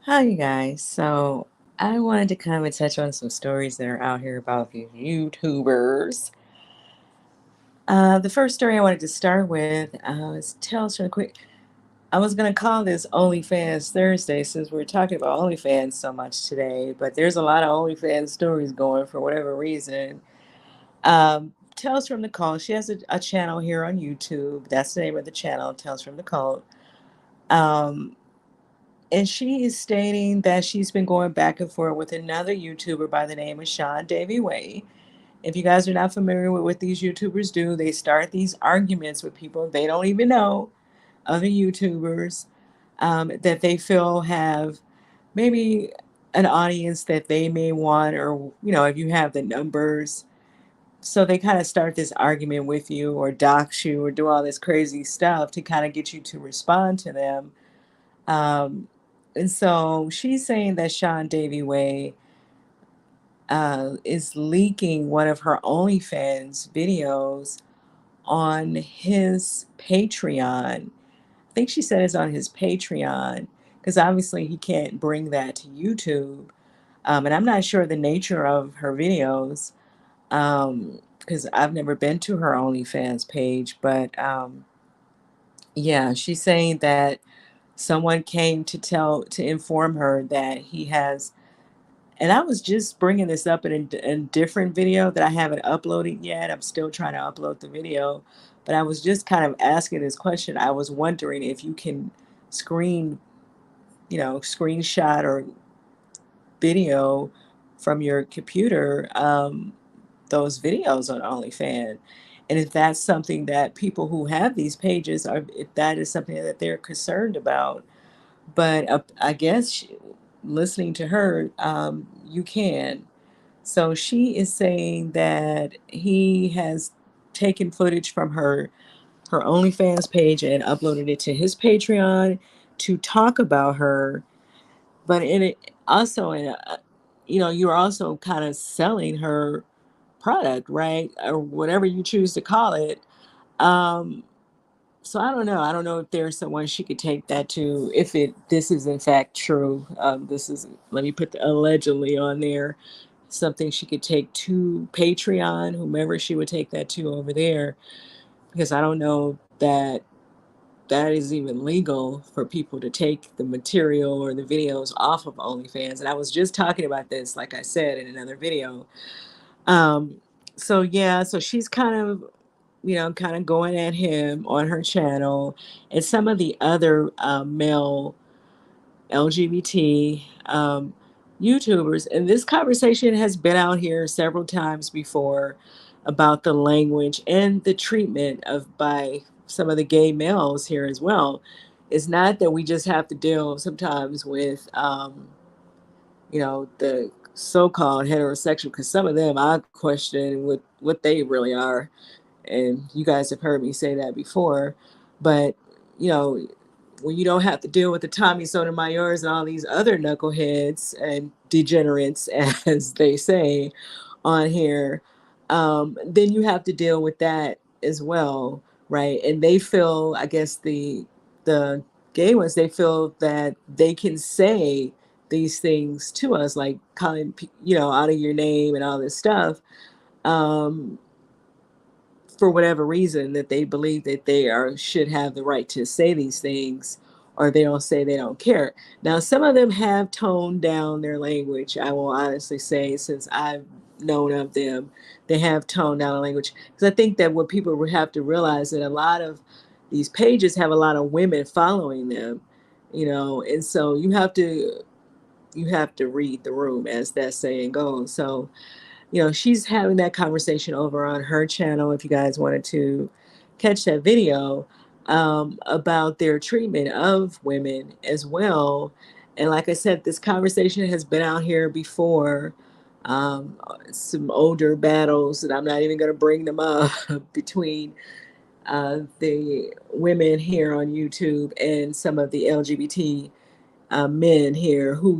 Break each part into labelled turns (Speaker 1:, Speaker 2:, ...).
Speaker 1: Hi, you guys. So I wanted to come and touch on some stories that are out here about these YouTubers. The first story I wanted to start with is Tales from the Quick. I was going to call this OnlyFans Thursday since we're talking about OnlyFans so much today, but there's a lot of OnlyFans stories going for whatever reason. Tales from the Cult. She has a channel here on YouTube. That's the name of the channel, Tales from the Cult. Um, And she is stating that she's been going back and forth with another YouTuber by the name of Sean Davie Way. If you guys are not familiar with what these YouTubers do, they start these arguments with people they don't even know, other YouTubers, that they feel have maybe an audience that they may want, or, if you have the numbers. So they kind of start this argument with you or dox you or do all this crazy stuff to kind of get you to respond to them. um, and so she's saying that Sean Davie Way is leaking one of her OnlyFans videos on his Patreon. I think she said it's on his Patreon because obviously he can't bring that to YouTube. And I'm not sure the nature of her videos because I've never been to her OnlyFans page. But yeah, she's saying that someone came to inform her that he has, and I was just bringing this up in a different video that I haven't uploaded yet. I'm still trying to upload the video, but I was just kind of asking this question. I was wondering if you can screen screenshot or video from your computer, those videos on OnlyFans, and if that's something that people who have these pages are, if that is something that they're concerned about. But I guess listening to her, you can. So she is saying that he has taken footage from her OnlyFans page and uploaded it to his Patreon to talk about her. But in it also, you're also kind of selling her product, right, or whatever you choose to call it. Um, so I don't know. I don't know if there's someone she could take that to, if this is in fact true. This is, let me put the allegedly on there, something she could take to Patreon, whomever she would take that to over there, because I don't know that that is even legal for people to take the material or the videos off of OnlyFans. And I was just talking about this, like I said, in another video. Um, so yeah, so she's kind of going at him on her channel, and some of the other male LGBT YouTubers. And this conversation has been out here several times before about the language and the treatment of by some of the gay males here as well. It's not that we just have to deal sometimes with the so-called heterosexual, because some of them I question what they really are, and you guys have heard me say that before. But you know, when you don't have to deal with the Tommy Sotomayors and all these other knuckleheads and degenerates, as they say on here, then you have to deal with that as well, right? And they feel, I guess the gay ones, they feel that they can say these things to us, like calling out of your name and all this stuff. Um, for whatever reason, that they believe that they are should have the right to say these things, or they don't say they don't care. Now some of them have toned down their language, I will honestly say, since I've known of them. They have toned down the language, because I think that what people would have to realize, that a lot of these pages have a lot of women following them, and so you have to read the room, as that saying goes. So she's having that conversation over on her channel. If you guys wanted to catch that video, about their treatment of women as well. And like I said, this conversation has been out here before. Some older battles, and I'm not even going to bring them up, between the women here on YouTube and some of the LGBT men here who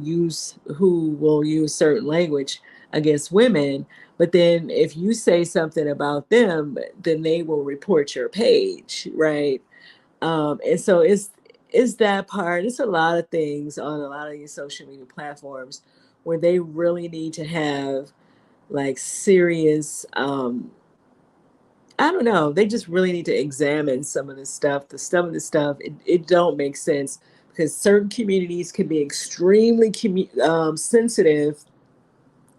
Speaker 1: will use certain language against women. But then if you say something about them, then they will report your page, right? And so it's that part. It's a lot of things on a lot of these social media platforms where they really need to have like serious I don't know. They just really need to examine some of this stuff. Some of the stuff it don't make sense because certain communities can be extremely sensitive,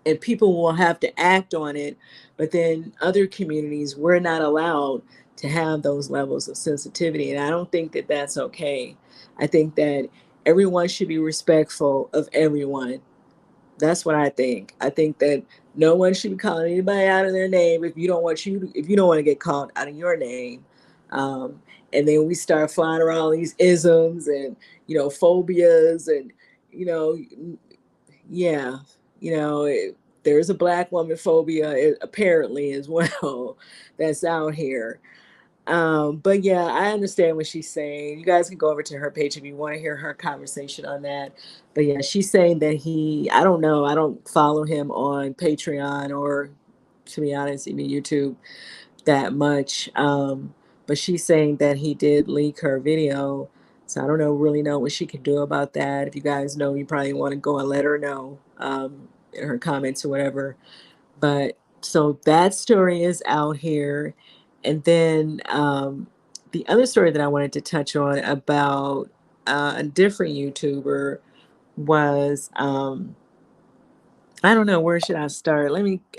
Speaker 1: and people will have to act on it. But then other communities, we're not allowed to have those levels of sensitivity, and I don't think that that's okay. I think that everyone should be respectful of everyone. That's what I think. I think that no one should be calling anybody out of their name if you don't want to get called out of your name. Um, and then we start flying around all these isms and phobias and you know yeah there's a black woman phobia apparently as well that's out here. But yeah, I understand what she's saying. You guys can go over to her page if you want to hear her conversation on that. But yeah, she's saying that I don't know, I don't follow him on Patreon or, to be honest, even YouTube that much. But she's saying that he did leak her video. So I don't really know what she can do about that. If you guys know, you probably want to go and let her know in her comments or whatever. But so that story is out here. And then the other story that I wanted to touch on about a different YouTuber was I don't know, where should I start?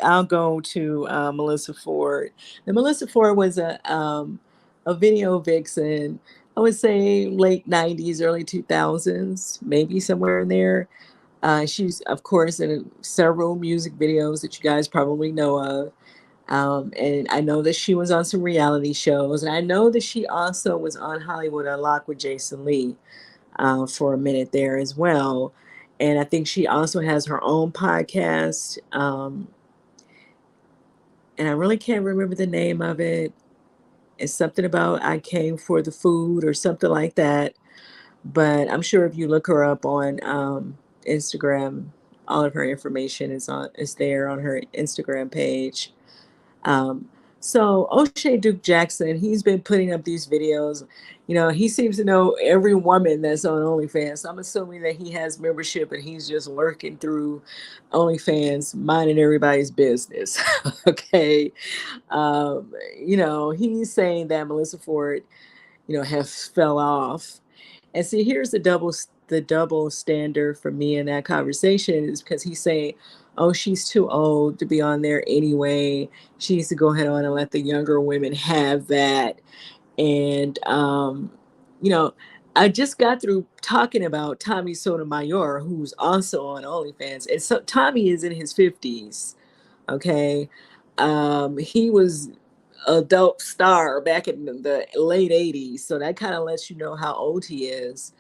Speaker 1: I'll go to Melyssa Ford. Now, Melyssa Ford was a video vixen, I would say late 90s, early 2000s, maybe somewhere in there. She's, of course, in several music videos that you guys probably know of. And I know that she was on some reality shows. And I know that she also was on Hollywood Unlocked with Jason Lee for a minute there as well. And I think she also has her own podcast. And I really can't remember the name of it. It's something about I came for the food or something like that. But I'm sure if you look her up on Instagram, all of her information is there on her Instagram page. Um, so Oshay Duke Jackson, he's been putting up these videos. He seems to know every woman that's on OnlyFans. So I'm assuming that he has membership and he's just lurking through OnlyFans, minding everybody's business. Okay. He's saying that Melyssa Ford, has fell off. And see, here's the double standard for me in that conversation is because he's saying, "Oh, she's too old to be on there anyway. She needs to go ahead on and let the younger women have that." And you know, I just got through talking about Tommy Sotomayor, who's also on OnlyFans, and so Tommy is in his 50s. Okay, he was adult star back in the late 80s, so that kind of lets you know how old he is.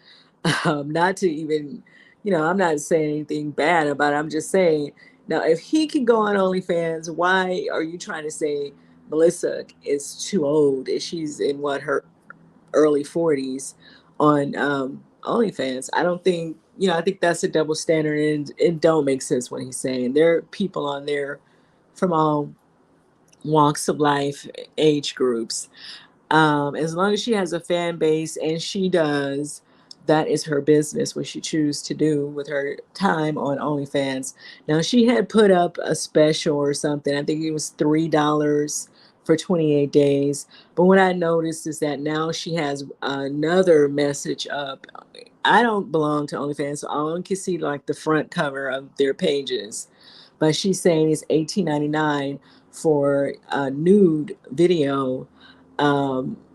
Speaker 1: Not to even, I'm not saying anything bad about it. I'm just saying, now, if he can go on OnlyFans, why are you trying to say Melissa is too old if she's in her early 40s on OnlyFans? I don't think, I think that's a double standard, and it don't make sense what he's saying. There are people on there from all walks of life, age groups. As long as she has a fan base, and she does, that is her business, what she chooses to do with her time on OnlyFans. Now, she had put up a special or something. I think it was $3 for 28 days. But what I noticed is that now she has another message up. I don't belong to OnlyFans, so I only can see like the front cover of their pages. But she's saying it's $18.99 for a nude video.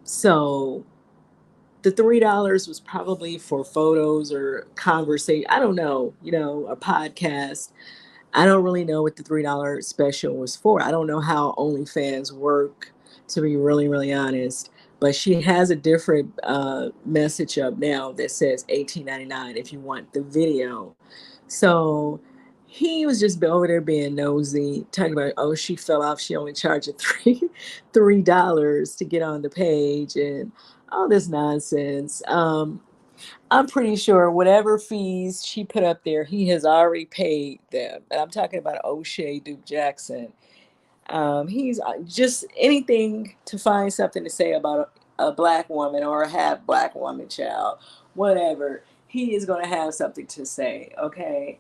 Speaker 1: So the $3 was probably for photos or conversation. I don't know, a podcast. I don't really know what the $3 special was for. I don't know how OnlyFans work, to be really, really honest. But she has a different message up now that says $18.99 if you want the video. So he was just over there being nosy, talking about, oh, she fell off. She only charged a $3 to get on the page and all this nonsense. I'm pretty sure whatever fees she put up there, he has already paid them. And I'm talking about O'Shea Duke Jackson. He's just anything to find something to say a black woman or a half black woman, child, whatever, he is going to have something to say. Okay.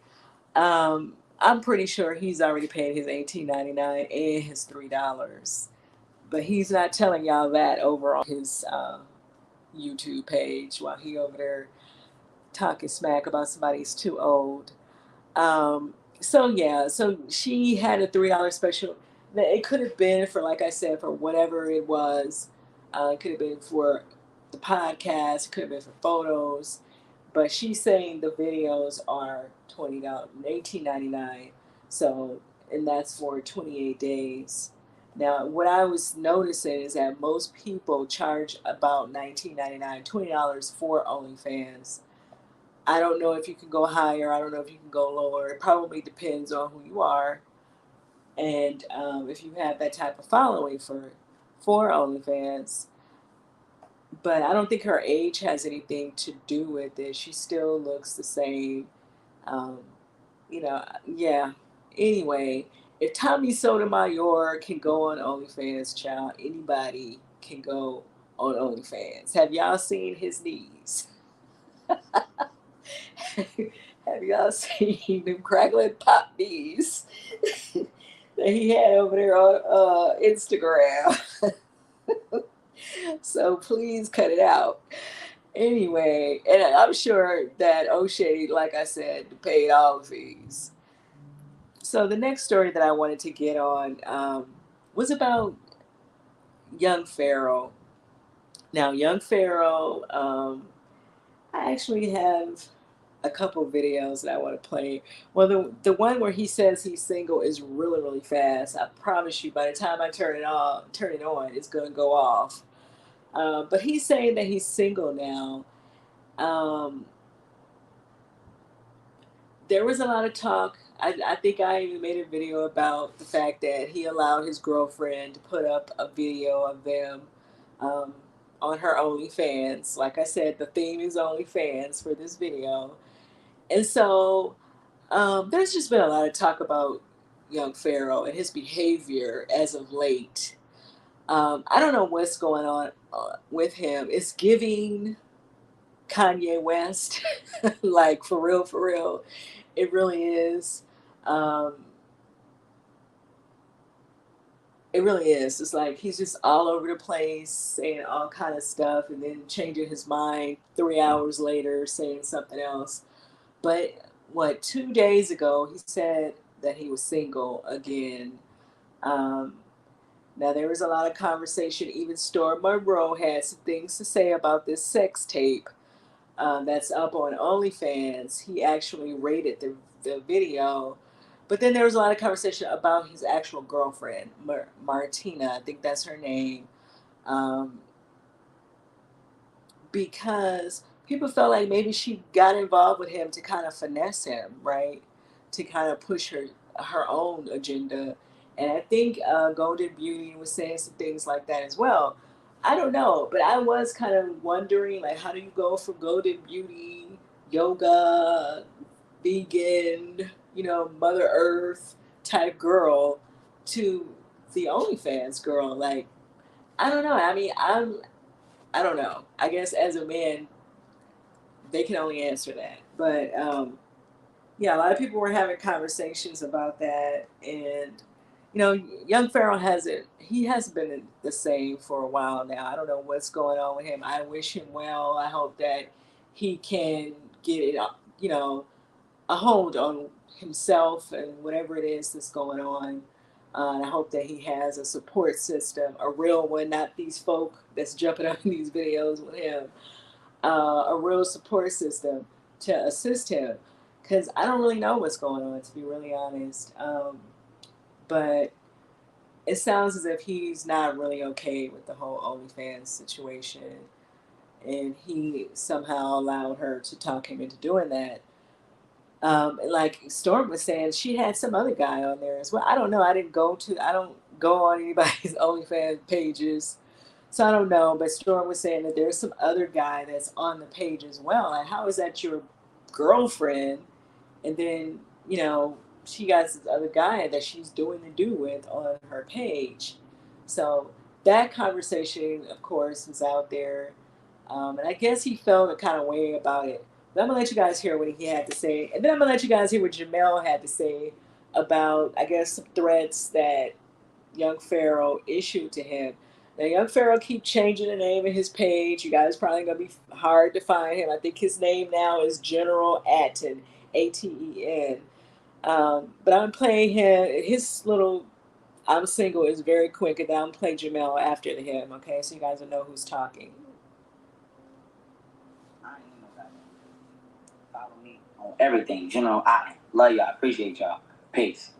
Speaker 1: I'm pretty sure he's already paid his $18.99 and his $3, but he's not telling y'all that over on his YouTube page while he over there talking smack about somebody's too old. So yeah, so she had a $3 special. It could have been for, like I said, for whatever it was. It could have been for the podcast. It could have been for photos. But she's saying the videos are $20, $18.99. So, and that's for 28 days. Now, what I was noticing is that most people charge about $19.99, $20 for OnlyFans. I don't know if you can go higher. I don't know if you can go lower. It probably depends on who you are, and if you have that type of following for OnlyFans. But I don't think her age has anything to do with it. She still looks the same. Um, yeah. Anyway, if Tommy Sotomayor can go on OnlyFans, child, anybody can go on OnlyFans. Have y'all seen his knees? Have y'all seen them crackling pop knees that he had over there on Instagram? So please cut it out. Anyway, and I'm sure that O'Shea, like I said, paid all the fees. So the next story that I wanted to get on was about young Pharaoh. Now, young Pharaoh, I actually have a couple videos that I want to play. Well, the one where he says he's single is really really fast. I promise you, by the time I turn it on, it's gonna go off. But he's saying that he's single now. Um, there was a lot of talk. I think I even made a video about the fact that he allowed his girlfriend to put up a video of them um, on her OnlyFans. Like I said, the theme is OnlyFans for this video. And so there's just been a lot of talk about young Pharaoh and his behavior as of late. I don't know what's going on with him. It's giving Kanye West, like for real, for real. It really is. Um, it really is. It's like he's just all over the place saying all kind of stuff and then changing his mind 3 hours later saying something else. But what, 2 days ago, he said that he was single again. Um, Now, there was a lot of conversation. Even Storm Monroe had some things to say about this sex tape that's up on OnlyFans. He actually rated the video. But then there was a lot of conversation about his actual girlfriend, Martina. I think that's her name. Um, because people felt like maybe she got involved with him to kind of finesse him, right? To kind of push her own agenda. And I think Golden Beauty was saying some things like that as well. I don't know, but I was kind of wondering, like, how do you go from Golden Beauty, yoga, vegan, Mother Earth type girl to the OnlyFans girl? Like, I don't know. I mean, I don't know. I guess as a man, they can only answer that. But yeah, a lot of people were having conversations about that, and young Pharaoh hasn't. He hasn't been the same for a while now. I don't know what's going on with him. I wish him well. I hope that he can get it, a hold on himself and whatever it is that's going on. And I hope that he has a support system, a real one, not these folk that's jumping on these videos with him. A real support system to assist him, because I don't really know what's going on, to be really honest. But it sounds as if he's not really okay with the whole OnlyFans situation, and he somehow allowed her to talk him into doing that. Like Storm was saying, she had some other guy on there as well. I don't know. I don't go on anybody's OnlyFans pages, so I don't know. But Storm was saying that there's some other guy that's on the page as well. Like, how is that your girlfriend? And then, she got this other guy that she's doing the do with on her page. So that conversation, of course, was out there. And I guess he felt a kind of way about it. But I'm going to let you guys hear what he had to say. And then I'm going to let you guys hear what Jamel had to say about, I guess, some threats that young Pharaoh issued to him. Now, young Pharaoh keep changing the name of his page. You guys probably going to be hard to find him. I think his name now is General Aten, Aten. But I'm playing his little I'm single is very quick, and then I'm play Jamel after him. Okay, so you guys will know who's talking.
Speaker 2: Follow me on everything. General, I love y'all. Appreciate y'all. Peace.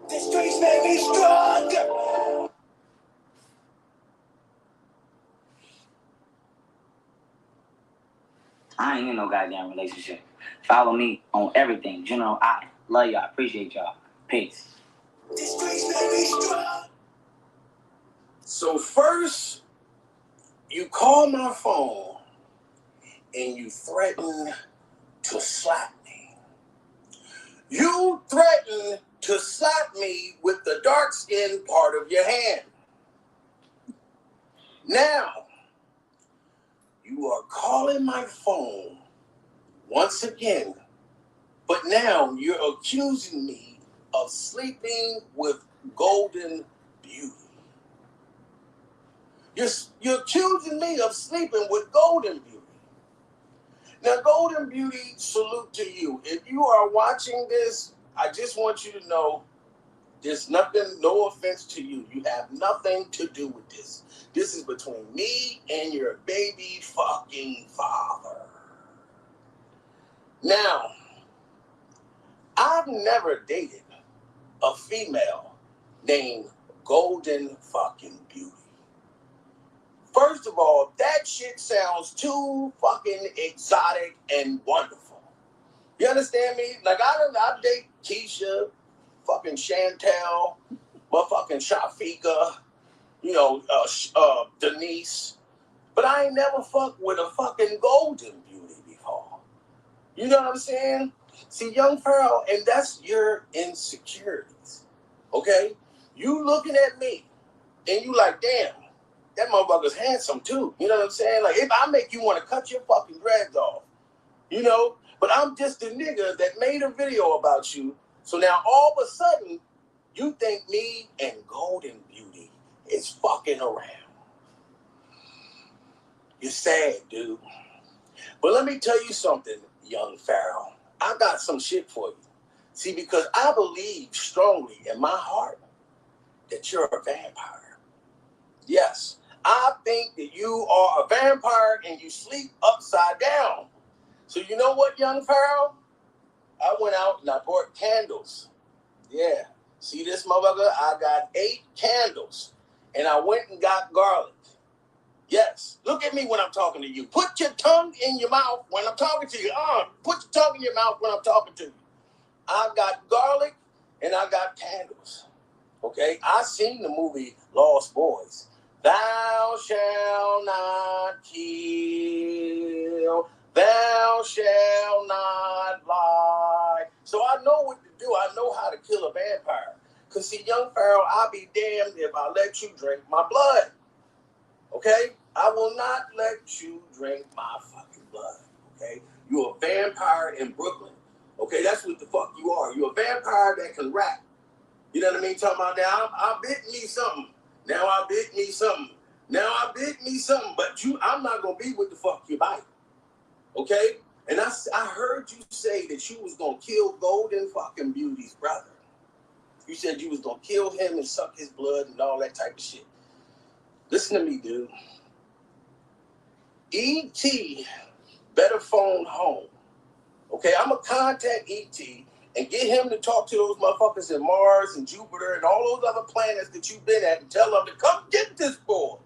Speaker 2: The streets made me strong. I ain't in no goddamn relationship. Follow me on everything. General, I love y'all. Appreciate y'all. Peace. The streets made me strong. So first, you call my phone and you threaten to slap me. You threaten to slap me with the dark skin part of your hand. Now, you are calling my phone once again, but now you're accusing me of sleeping with Golden Beauty. You're accusing me of sleeping with Golden Beauty. Now, Golden Beauty, salute to you. If you are watching this, I just want you to know there's nothing, no offense to you. You have nothing to do with this. This is between me and your baby fucking father. Now, I've never dated a female named Golden fucking Beauty. First of all, that shit sounds too fucking exotic and wonderful. You understand me? Like, I date Keisha, fucking Chantel, motherfucking Shafika, Denise. But I ain't never fucked with a fucking Golden Beauty before. You know what I'm saying? See, young Pharaoh, and that's your insecurities. Okay? You looking at me, and you like, damn, that motherfucker's handsome too. You know what I'm saying? Like, if I make you want to cut your fucking dreads off, you know? But I'm just a nigga that made a video about you. So now all of a sudden, you think me and Golden Beauty is fucking around. You're sad, dude. But let me tell you something, young Pharaoh. I got some shit for you. See, because I believe strongly in my heart that you're a vampire. Yes, I think that you are a vampire and you sleep upside down. So you know what, young Pharaoh? I went out and I bought candles. Yeah. See this motherfucker? I got 8 candles. And I went and got garlic. Yes. Look at me when I'm talking to you. Put your tongue in your mouth when I'm talking to you. Put your tongue in your mouth when I'm talking to you. I got garlic and I got candles. Okay? I seen the movie Lost Boys. Thou shalt not kill. Thou shalt not lie. So I know what to do. I know how to kill a vampire. Because see, young Pharaoh, I'll be damned if I let you drink my blood. Okay? I will not let you drink my fucking blood. Okay? You're a vampire in Brooklyn. Okay? That's what the fuck you are. You're a vampire that can rap. You know what I mean? Talking about now, I bit me something. Now I bit me something. Now I bit me something. But I'm not going to be what the fuck you bite. Okay? And I heard you say that you was going to kill Golden fucking Beauty's brother. You said you was going to kill him and suck his blood and all that type of shit. Listen to me, dude. E.T. better phone home. Okay? I'm going to contact E.T. and get him to talk to those motherfuckers in Mars and Jupiter and all those other planets that you've been at and tell them to come get this boy.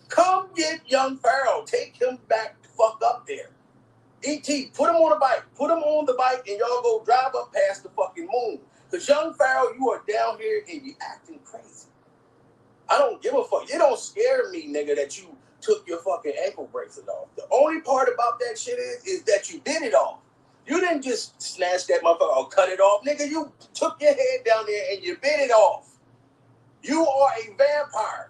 Speaker 2: Come get young Pharaoh. Take him back the fuck up there. E.T., put him on a bike. Put him on the bike and y'all go drive up past the fucking moon. Because young Pharaoh, you are down here and you acting crazy. I don't give a fuck. You don't scare me, nigga, that you took your fucking ankle bracelet off. The only part about that shit is that you did it off. You didn't just snatch that motherfucker or cut it off. Nigga, you took your head down there and you bit it off. You are a vampire.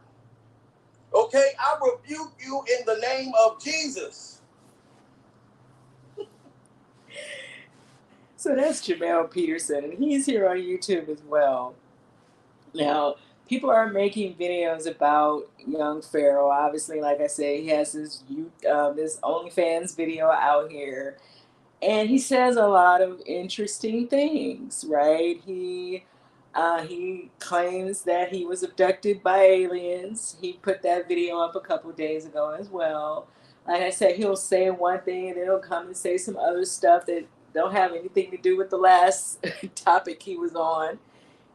Speaker 2: Okay, I rebuke you in the name of Jesus.
Speaker 1: So that's Jamel Peterson, and he's here on YouTube as well. Now, people are making videos about young Pharaoh. Obviously, like I said, he has this OnlyFans video out here, and he says a lot of interesting things, right? He claims that he was abducted by aliens. He put that video up a couple of days ago as well. Like I said, he'll say one thing and then he'll come and say some other stuff that don't have anything to do with the last topic he was on.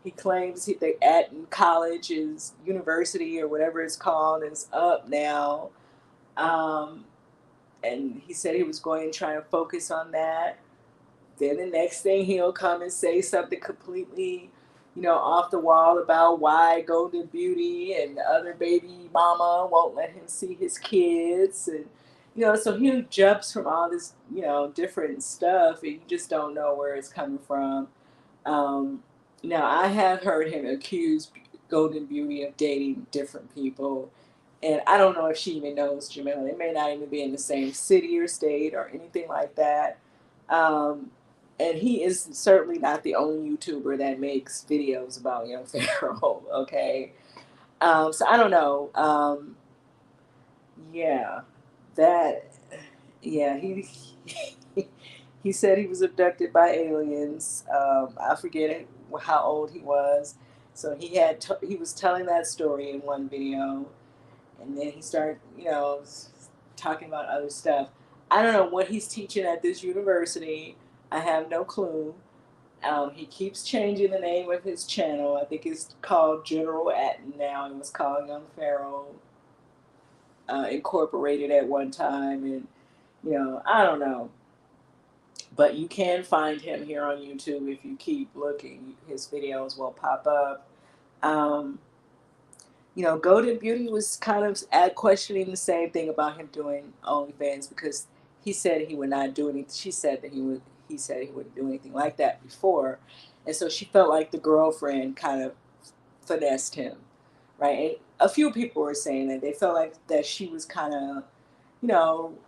Speaker 1: He claims the Atten College, is university or whatever it's called, is up now. Um, and he said he was going to try and focus on that. Then the next thing he'll come and say something completely, off the wall about why Golden Beauty and the other baby mama won't let him see his kids. And, so he jumps from all this, different stuff, and you just don't know where it's coming from. Um, Now, I have heard him accuse Golden Beauty of dating different people. And I don't know if she even knows Jamel. They may not even be in the same city or state or anything like that. Um, and he is certainly not the only YouTuber that makes videos about young Pharaoh. Okay. So I don't know. Yeah, that. Yeah, he said he was abducted by aliens. I forget how old he was. So he was telling that story in one video, and then he started, talking about other stuff. I don't know what he's teaching at this university. I have no clue. He keeps changing the name of his channel. I think it's called General Atten now. It was called Young Pharaoh Incorporated at one time, and I don't know. But you can find him here on YouTube if you keep looking. His videos will pop up. Um, Golden Beauty was kind of at questioning the same thing about him doing OnlyFans, because he said he would not do anything. She said that he would. He said he wouldn't do anything like that before, and so she felt like the girlfriend kind of finessed him, right? And a few people were saying that they felt like that she was kind of, you know,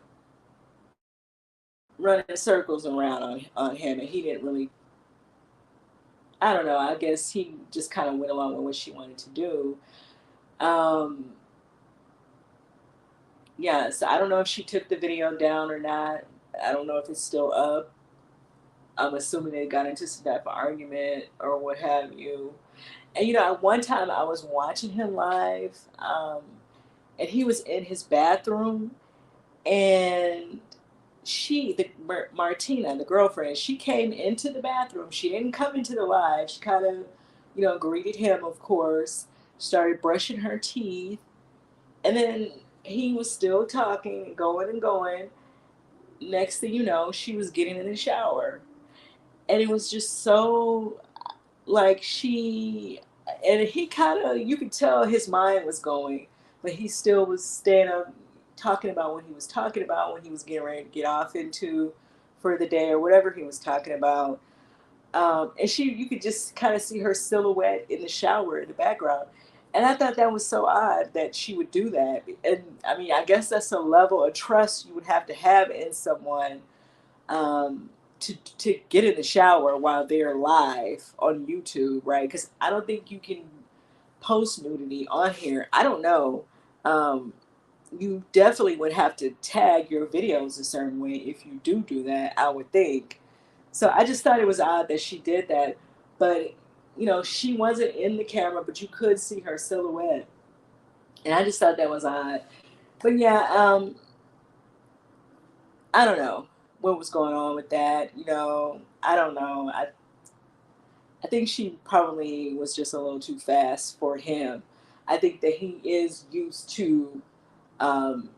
Speaker 1: running circles around on him, and he didn't really. I don't know. I guess he just kind of went along with what she wanted to do. Um, yeah, so I don't know if she took the video down or not. I don't know if it's still up. I'm assuming they got into some type of argument or what have you. And at one time I was watching him live, and he was in his bathroom, and Martina, the girlfriend, she came into the bathroom. She didn't come into the live. She kind of, greeted him, of course, started brushing her teeth, and then he was still talking, going and going. Next thing you know, she was getting in the shower. And it was just so, like, and he kind of, you could tell his mind was going, but he still was staying up, talking about what he was talking about, when he was getting ready to get off into for the day or whatever he was talking about. And you could just kind of see her silhouette in the shower in the background. And I thought that was so odd that she would do that. And I mean, I guess that's a level of trust you would have to have in someone, to get in the shower while they're live on YouTube, right? Because I don't think you can post nudity on here. I don't know. Um, you definitely would have to tag your videos a certain way if you do that, I would think. So I just thought it was odd that she did that. But, she wasn't in the camera, but you could see her silhouette. And I just thought that was odd. But yeah, I don't know what was going on with that. I don't know. I think she probably was just a little too fast for him. I think that he is used to, um,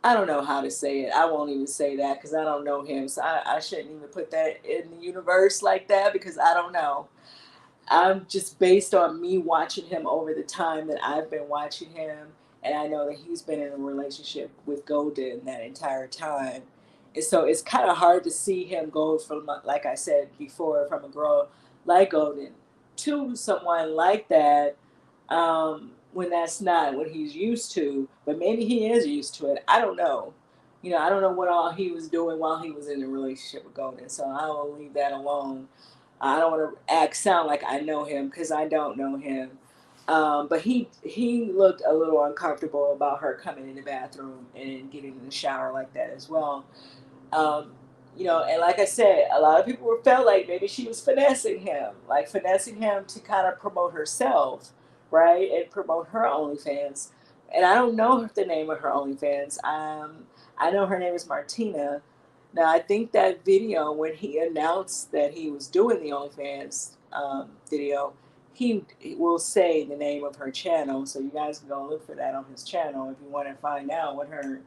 Speaker 1: I don't know how to say it. I won't even say that because I don't know him. So I shouldn't even put that in the universe like that, because I don't know. I'm just based on me watching him over the time that I've been watching him, and I know that he's been in a relationship with Golden that entire time. And so it's kind of hard to see him go from, like I said before, from a girl like Golden to someone like that. when that's not what he's used to. But maybe he is used to it. I don't know. You know, I don't know what all he was doing while he was in the relationship with Golden. So I will leave that alone. I don't want to sound like I know him because I don't know him. But he looked a little uncomfortable about her coming in the bathroom and getting in the shower like that as well. Um, you know, and like I said, a lot of people felt like maybe she was finessing him, like finessing him to kind of promote herself, right, and promote her OnlyFans. And I don't know the name of her OnlyFans. I know her name is Martina. Now I think that video when he announced that he was doing the OnlyFans video, he will say the name of her channel, so you guys can go look for that on his channel if you want to find out what her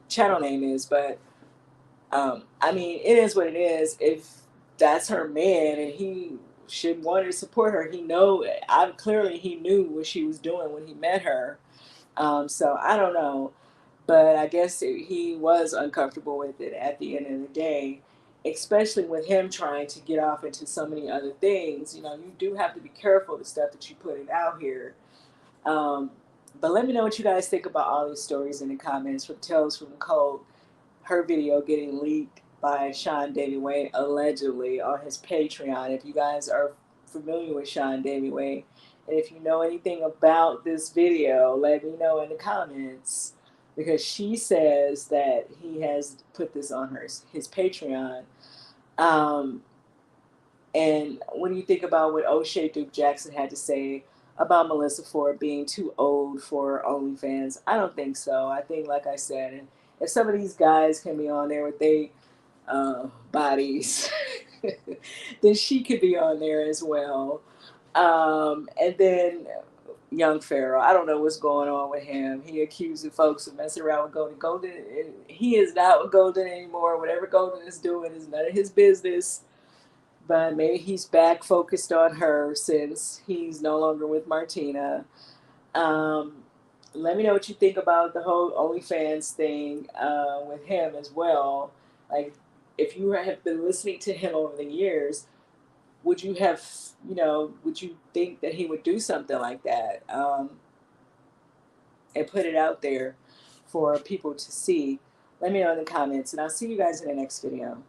Speaker 1: channel name is. But I mean, it is what it is. If that's her man and he should want to support her, he know. I clearly he knew what she was doing when he met her. So I don't know, but I guess he was uncomfortable with it at the end of the day, especially with him trying to get off into so many other things. You know, you do have to be careful the stuff that you put it out here. Um, but let me know what you guys think about all these stories in the comments. From Tales from the Cold, her video getting leaked by Sean Davie Way allegedly on his Patreon. If you guys are familiar with Sean Davie Way, and if you know anything about this video, let me know in the comments, because she says that he has put this on his Patreon. Um, and what do you think about what Oshay Duke Jackson had to say about Melyssa Ford being too old for OnlyFans? I don't think so. I think, like I said, if some of these guys can be on there with their bodies, then she could be on there as well. And then young Pharaoh, I don't know what's going on with him. He accusing folks of messing around with Golden. Golden, he is not with Golden anymore. Whatever Golden is doing is none of his business. But maybe he's back focused on her since he's no longer with Martina. Um, Let me know what you think about the whole OnlyFans thing with him as well. Like, if you have been listening to him over the years, would you have, would you think that he would do something like that and put it out there for people to see? Let me know in the comments, and I'll see you guys in the next video.